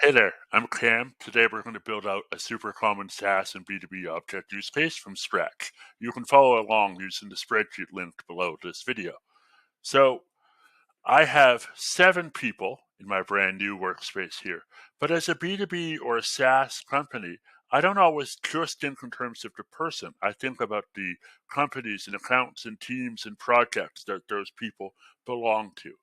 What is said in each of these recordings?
Hey there, I'm Cam. Today we're going to build out a super common SaaS and B2B object use case from scratch. You can follow along using the spreadsheet linked below this video. So I have 7 people in my brand new workspace here, but as a B2B or a SaaS company, I don't always just think in terms of the person. I think about the companies and accounts and teams and projects that those people belong to.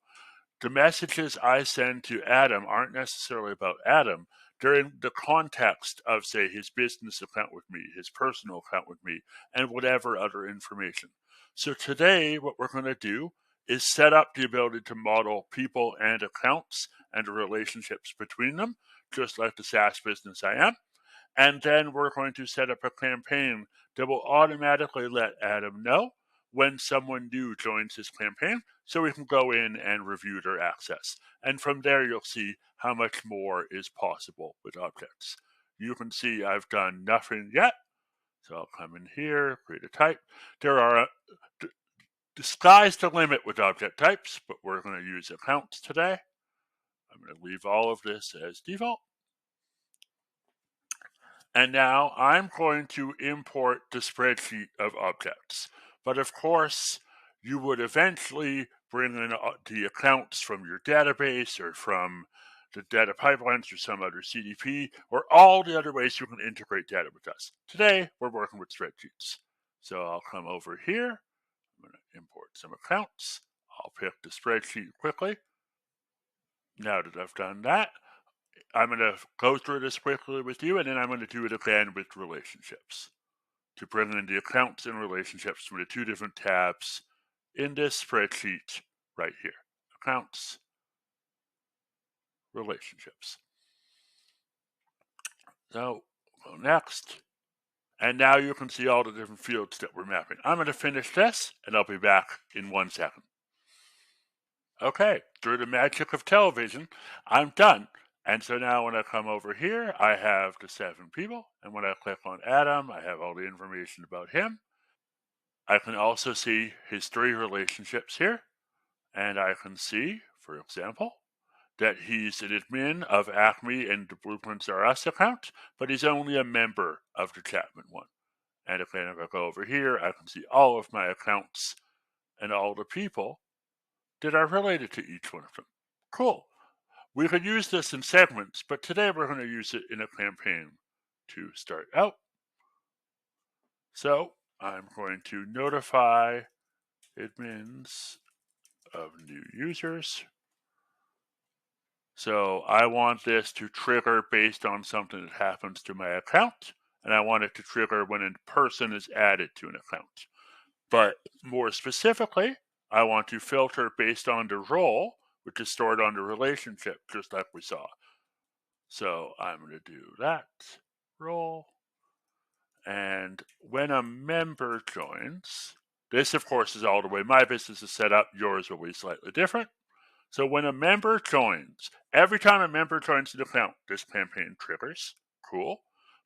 The messages I send to Adam aren't necessarily about Adam. They're in the context of, say, his business account with me, his personal account with me, and whatever other information. So today, what we're going to do is set up the ability to model people and accounts and the relationships between them, just like the SaaS business I am. And then we're going to set up a campaign that will automatically let Adam know when someone new joins his campaign so we can go in and review their access. And from there, you'll see how much more is possible with objects. You can see I've done nothing yet. So I'll come in here, create a type. There are the sky's the limit with object types, but we're going to use accounts today. I'm going to leave all of this as default. And now I'm going to import the spreadsheet of objects. But of course, you would eventually bring in the accounts from your database or from the data pipelines or some other CDP or all the other ways you can integrate data with us. Today, we're working with spreadsheets. So I'll come over here. I'm going to import some accounts. I'll pick the spreadsheet quickly. Now that I've done that, I'm going to go through this quickly with you, and then I'm going to do it again with relationships to bring in the accounts and relationships from the 2 different tabs in this spreadsheet right here. Accounts, relationships. So go next. And now you can see all the different fields that we're mapping. I'm going to finish this, and I'll be back in 1 second. Okay, through the magic of television, I'm done. And so now when I come over here, I have the 7 people. And when I click on Adam, I have all the information about him. I can also see his 3 relationships here. And I can see, for example, that he's an admin of Acme and the Blueprints R Us account, but he's only a member of the Chapman one. And again, if I go over here, I can see all of my accounts and all the people that are related to each one of them. Cool. We could use this in segments, but today we're going to use it in a campaign to start out. So I'm going to notify admins of new users. So I want this to trigger based on something that happens to my account, and I want it to trigger when a person is added to an account. But more specifically, I want to filter based on the role, which is stored on the relationship, just like we saw. So I'm going to do that role. And when a member joins, this of course is all the way my business is set up. Yours will be slightly different. So when a member joins, every time a member joins an account, this campaign triggers. Cool.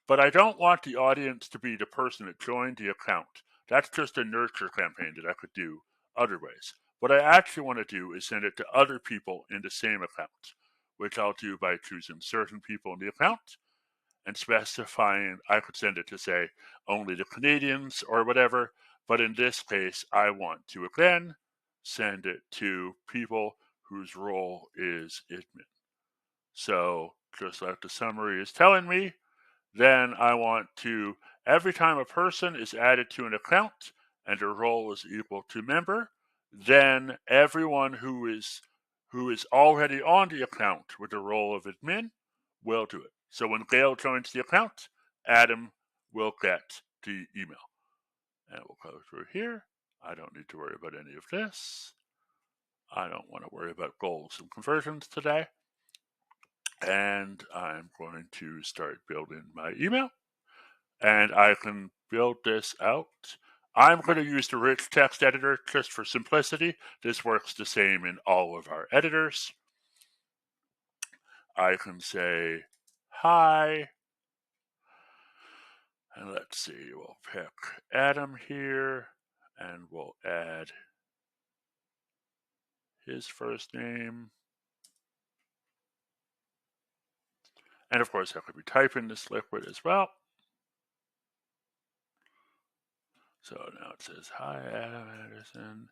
But I don't want the audience to be the person that joined the account. That's just a nurture campaign that I could do other ways. What I actually want to do is send it to other people in the same account, which I'll do by choosing certain people in the account and specifying I could send it to, say, only the Canadians or whatever. But in this case, I want to again send it to people whose role is admin. So just like the summary is telling me, then I want to, every time a person is added to an account and their role is equal to member, then everyone who is already on the account with the role of admin will do it. So when Gail joins the account, Adam will get the email. And we'll go through here. I don't need to worry about any of this. I don't want to worry about goals and conversions today. And I'm going to start building my email. And I can build this out. I'm going to use the rich text editor just for simplicity. This works the same in all of our editors. I can say, hi. And let's see, we'll pick Adam here, and we'll add his first name. And of course, I could be typing this liquid as well. So now it says, hi, Adam Anderson.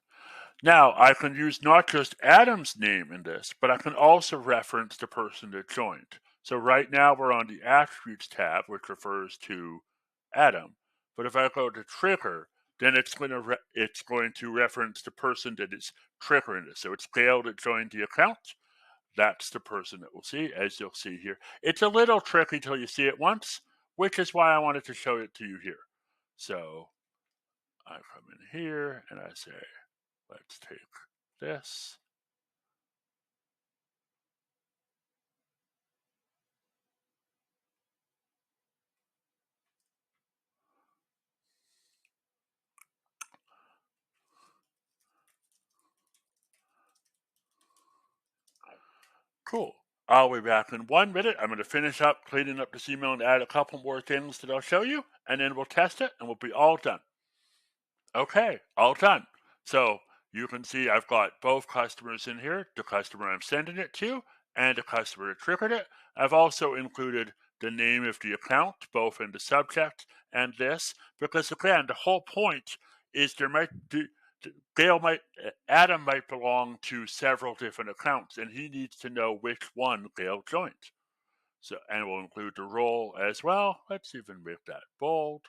Now, I can use not just Adam's name in this, but I can also reference the person that joined. So right now we're on the Attributes tab, which refers to Adam. But if I go to Trigger, then it's going to reference the person that is triggering this. So it's Gail that joined the account. That's the person that we'll see, as you'll see here. It's a little tricky till you see it once, which is why I wanted to show it to you here. So I come in here and I say, let's take this. Cool. I'll be back in 1 minute. I'm going to finish up cleaning up this email and add a couple more things that I'll show you, and then we'll test it and we'll be all done. Okay, all done. So you can see I've got both customers in here, the customer I'm sending it to and the customer that triggered it. I've also included the name of the account, both in the subject and this, because again, the whole point is Adam might belong to several different accounts, and he needs to know which one Gail joined. So, and we'll include the role as well. Let's even make that bold.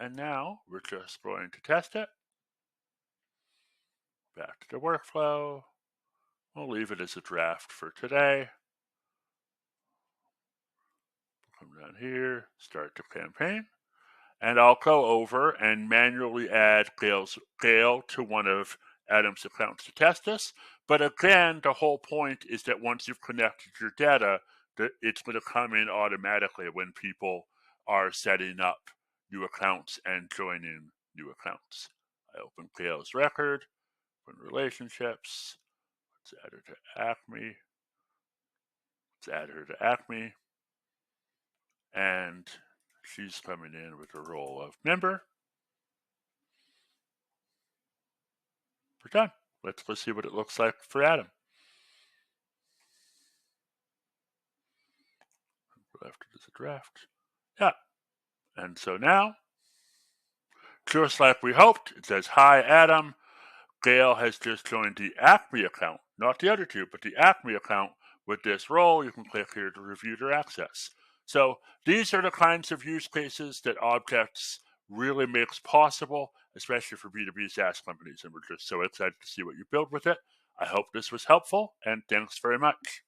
And now we're just going to test it. Back to the workflow. We'll leave it as a draft for today. Come down here, start the campaign. And I'll go over and manually add Gail to one of Adam's accounts to test this. But again, the whole point is that once you've connected your data, it's going to come in automatically when people are setting up new accounts and joining new accounts. I open Gail's record, open relationships. Let's add her to Acme. Let's add her to Acme. And she's coming in with the role of member. We're done. Let's see what it looks like for Adam. Left it as a draft. Yeah. And so now, just like we hoped, it says, hi, Adam. Gail has just joined the Acme account, not the other two, but the Acme account with this role. You can click here to review their access. So these are the kinds of use cases that Objects really makes possible, especially for B2B SaaS companies. And we're just so excited to see what you build with it. I hope this was helpful, and thanks very much.